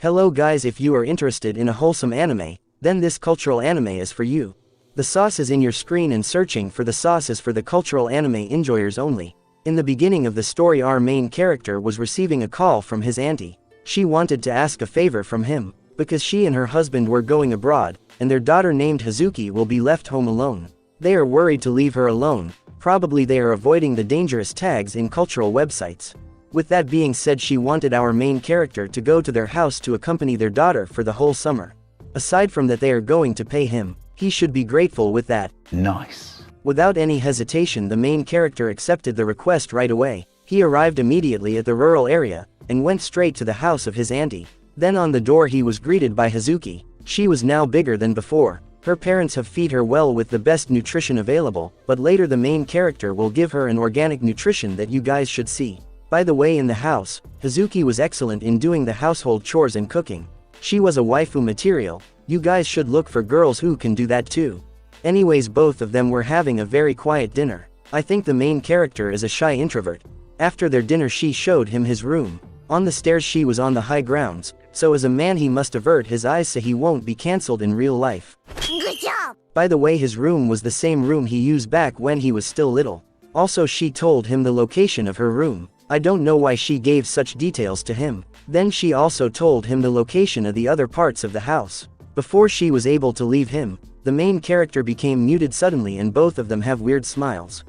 Hello guys, if you are interested in a wholesome anime, then this cultural anime is for you. The sauce is in your screen and searching for the sauce is for the cultural anime enjoyers only. In the beginning of the story, our main character was receiving a call from his auntie. She wanted to ask a favor from him, because she and her husband were going abroad, and their daughter named Hazuki will be left home alone. They are worried to leave her alone, probably they are avoiding the dangerous tags in cultural websites. With that being said, she wanted our main character to go to their house to accompany their daughter for the whole summer. Aside from that, they are going to pay him. He should be grateful with that. Nice. Without any hesitation, the main character accepted the request right away. He arrived immediately at the rural area, and went straight to the house of his auntie. Then on the door he was greeted by Hazuki. She was now bigger than before. Her parents have feed her well with the best nutrition available, but later the main character will give her an organic nutrition that you guys should see. By the way, in the house, Hazuki was excellent in doing the household chores and cooking. She was a waifu material. You guys should look for girls who can do that too. Anyways, both of them were having a very quiet dinner. I think the main character is a shy introvert. After their dinner she showed him his room. On the stairs she was on the high grounds, so as a man he must avert his eyes so he won't be cancelled in real life. Good job! By the way, his room was the same room he used back when he was still little. Also she told him the location of her room. I don't know why she gave such details to him. Then she also told him the location of the other parts of the house. Before she was able to leave him, the main character became muted suddenly and both of them have weird smiles.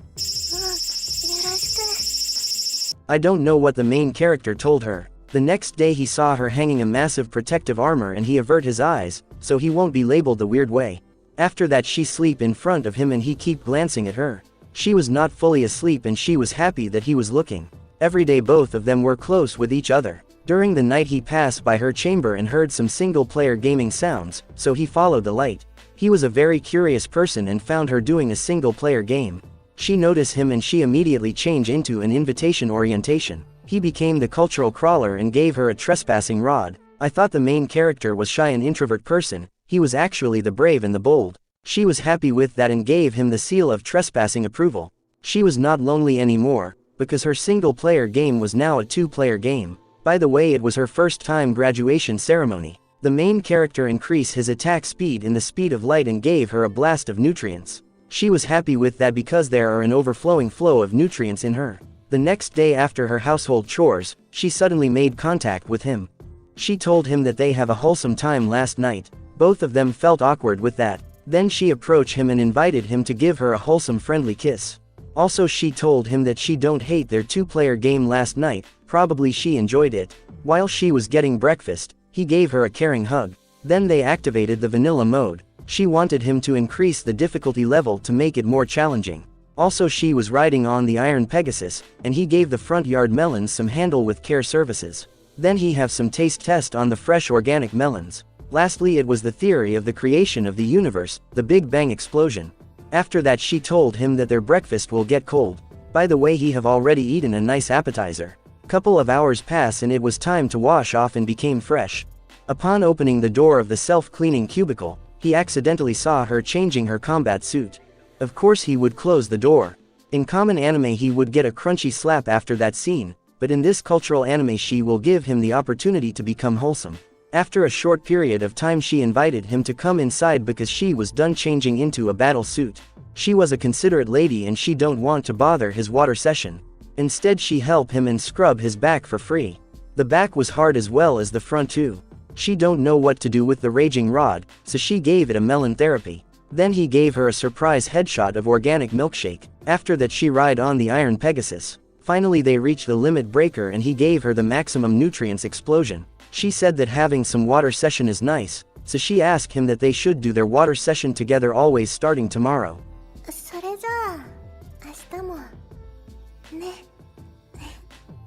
I don't know what the main character told her. The next day he saw her hanging a massive protective armor and he avert his eyes, so he won't be labeled the weird way. After that she sleep in front of him and he keep glancing at her. She was not fully asleep and she was happy that he was looking. Every day both of them were close with each other. During the night he passed by her chamber and heard some single-player gaming sounds, so he followed the light. He was a very curious person and found her doing a single-player game. She noticed him and she immediately changed into an invitation orientation. He became the cultural crawler and gave her a trespassing rod. I thought the main character was shy and introvert person. He was actually the brave and the bold. She was happy with that and gave him the seal of trespassing approval. She was not lonely anymore, because her single-player game was now a two-player game. By the way, it was her first time graduation ceremony. The main character increased his attack speed in the speed of light and gave her a blast of nutrients. She was happy with that because there are an overflowing flow of nutrients in her. The next day after her household chores, she suddenly made contact with him. She told him that they have a wholesome time last night. Both of them felt awkward with that. Then she approached him and invited him to give her a wholesome friendly kiss. Also she told him that she don't hate their two-player game last night, probably she enjoyed it. While she was getting breakfast, he gave her a caring hug. Then they activated the vanilla mode. She wanted him to increase the difficulty level to make it more challenging. Also she was riding on the Iron Pegasus, and he gave the front yard melons some handle with care services. Then he have some taste test on the fresh organic melons. Lastly, it was the theory of the creation of the universe, the Big Bang explosion. After that she told him that their breakfast will get cold. By the way, he have already eaten a nice appetizer. Couple of hours pass and it was time to wash off and became fresh. Upon opening the door of the self-cleaning cubicle, he accidentally saw her changing her combat suit. Of course he would close the door. In common anime he would get a crunchy slap after that scene, but in this cultural anime she will give him the opportunity to become wholesome. After a short period of time she invited him to come inside because she was done changing into a battle suit. She was a considerate lady and she don't want to bother his water session. Instead she helped him and scrub his back for free. The back was hard as well as the front too. She don't know what to do with the raging rod, so she gave it a melon therapy. Then he gave her a surprise headshot of organic milkshake. After that she ride on the Iron Pegasus. Finally they reached the limit breaker and he gave her the maximum nutrients explosion. She said that having some water session is nice, so she asked him that they should do their water session together always starting tomorrow.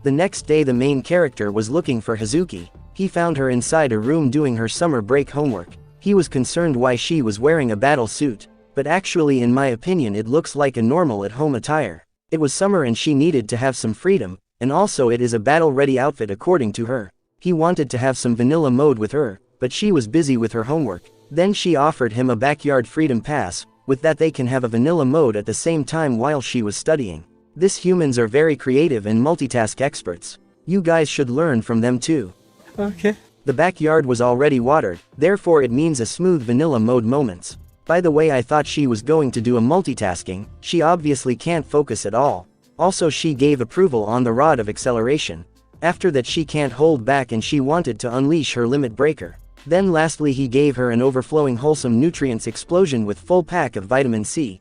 The next day the main character was looking for Hazuki. He found her inside a room doing her summer break homework. He was concerned why she was wearing a battle suit, but actually in my opinion it looks like a normal at-home attire. It was summer and she needed to have some freedom, and also it is a battle-ready outfit according to her. He wanted to have some vanilla mode with her, but she was busy with her homework. Then she offered him a backyard freedom pass, with that they can have a vanilla mode at the same time while she was studying. This humans are very creative and multitask experts. You guys should learn from them too. Okay. The backyard was already watered, therefore it means a smooth vanilla mode moments. By the way, I thought she was going to do a multitasking, she obviously can't focus at all. Also she gave approval on the rod of acceleration. After that she can't hold back and she wanted to unleash her limit breaker. Then lastly he gave her an overflowing wholesome nutrients explosion with full pack of vitamin C.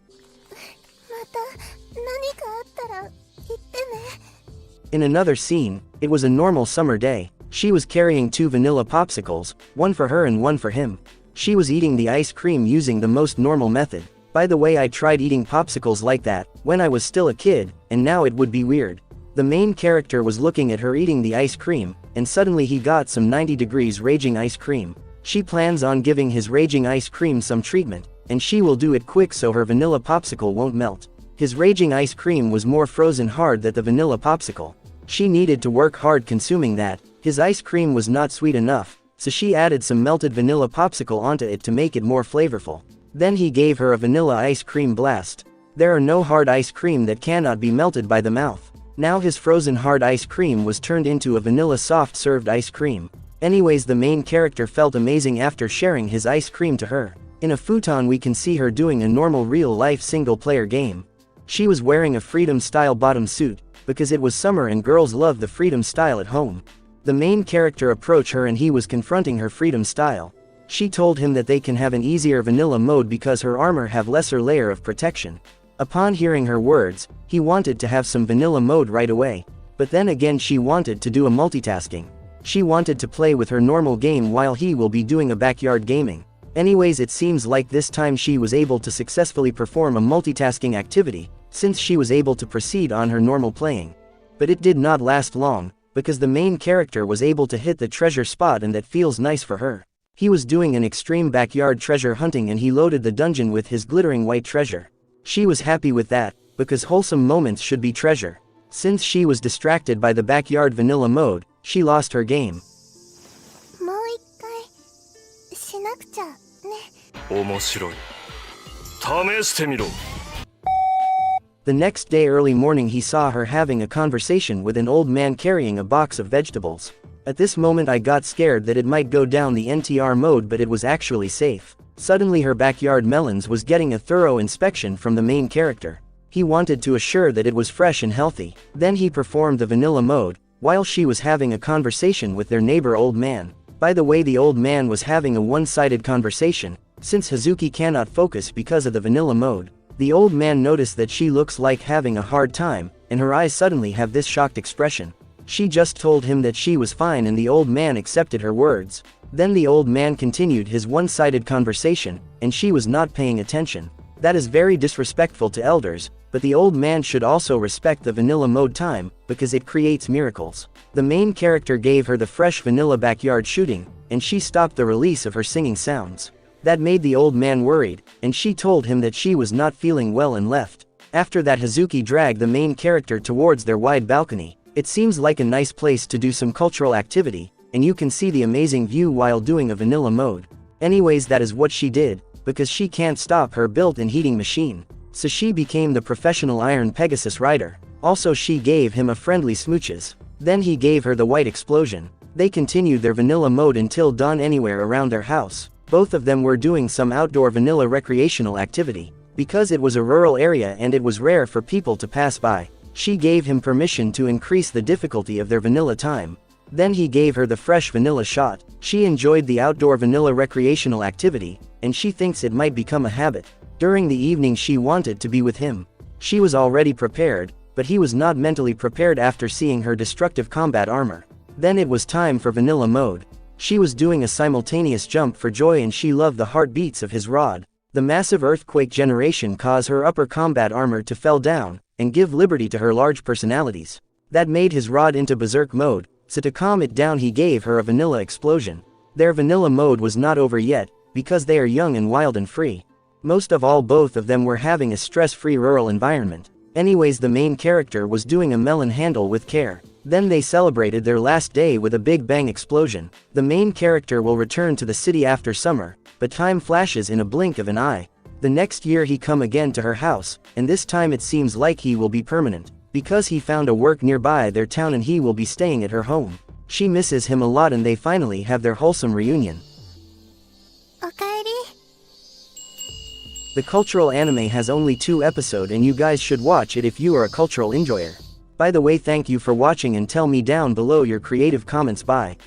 In another scene, it was a normal summer day. She was carrying 2 vanilla popsicles, one for her and one for him. She was eating the ice cream using the most normal method. By the way, I tried eating popsicles like that when I was still a kid, and now it would be weird. The main character was looking at her eating the ice cream, and suddenly he got some 90 degrees raging ice cream. She plans on giving his raging ice cream some treatment, and she will do it quick so her vanilla popsicle won't melt. His raging ice cream was more frozen hard than the vanilla popsicle. She needed to work hard consuming that. His ice cream was not sweet enough, so she added some melted vanilla popsicle onto it to make it more flavorful. Then he gave her a vanilla ice cream blast. There are no hard ice cream that cannot be melted by the mouth. Now his frozen hard ice cream was turned into a vanilla soft served ice cream. Anyways, the main character felt amazing after sharing his ice cream to her. In a futon we can see her doing a normal real-life single-player game. She was wearing a freedom-style bottom suit, because it was summer and girls love the freedom style at home. The main character approached her and he was confronting her freedom style. She told him that they can have an easier vanilla mode because her armor have lesser layer of protection. Upon hearing her words, he wanted to have some vanilla mode right away. But then again she wanted to do a multitasking. She wanted to play with her normal game while he will be doing a backyard gaming. Anyways, it seems like this time she was able to successfully perform a multitasking activity, since she was able to proceed on her normal playing. But it did not last long, because the main character was able to hit the treasure spot and that feels nice for her. He was doing an extreme backyard treasure hunting and he loaded the dungeon with his glittering white treasure. She was happy with that, because wholesome moments should be treasure. Since she was distracted by the backyard vanilla mode, she lost her game. The next day early morning he saw her having a conversation with an old man carrying a box of vegetables. At this moment I got scared that it might go down the NTR mode, but it was actually safe. Suddenly her backyard melons was getting a thorough inspection from the main character. He wanted to assure that it was fresh and healthy. Then he performed the vanilla mode, while she was having a conversation with their neighbor old man. By the way, the old man was having a one-sided conversation, since Hazuki cannot focus because of the vanilla mode. The old man noticed that she looks like having a hard time, and her eyes suddenly have this shocked expression. She just told him that she was fine and the old man accepted her words. Then the old man continued his one-sided conversation, and she was not paying attention. That is very disrespectful to elders, but the old man should also respect the vanilla mode time, because it creates miracles. The main character gave her the fresh vanilla backyard shooting, and she stopped the release of her singing sounds. That made the old man worried, and she told him that she was not feeling well and left. After that Hazuki dragged the main character towards their wide balcony. It seems like a nice place to do some cultural activity, and you can see the amazing view while doing a vanilla mode. Anyways, that is what she did, because she can't stop her built-in heating machine. So she became the professional Iron Pegasus rider. Also she gave him a friendly smooches. Then he gave her the white explosion. They continued their vanilla mode until dawn anywhere around their house. Both of them were doing some outdoor vanilla recreational activity. Because it was a rural area and it was rare for people to pass by, she gave him permission to increase the difficulty of their vanilla time. Then he gave her the fresh vanilla shot. She enjoyed the outdoor vanilla recreational activity, and she thinks it might become a habit. During the evening she wanted to be with him. She was already prepared, but he was not mentally prepared after seeing her destructive combat armor. Then it was time for vanilla mode. She was doing a simultaneous jump for joy and she loved the heartbeats of his rod. The massive earthquake generation caused her upper combat armor to fell down, and give liberty to her large personalities. That made his rod into berserk mode, so to calm it down he gave her a vanilla explosion. Their vanilla mode was not over yet, because they are young and wild and free. Most of all, both of them were having a stress-free rural environment. Anyways, the main character was doing a melon handle with care. Then they celebrated their last day with a big bang explosion. The main character will return to the city after summer, but time flashes in a blink of an eye. The next year he come again to her house, and this time it seems like he will be permanent, because he found a work nearby their town and he will be staying at her home. She misses him a lot and they finally have their wholesome reunion. おかえり。 The cultural anime has only 2 episodes and you guys should watch it if you are a cultural enjoyer. By the way, thank you for watching and tell me down below your creative comments. Bye.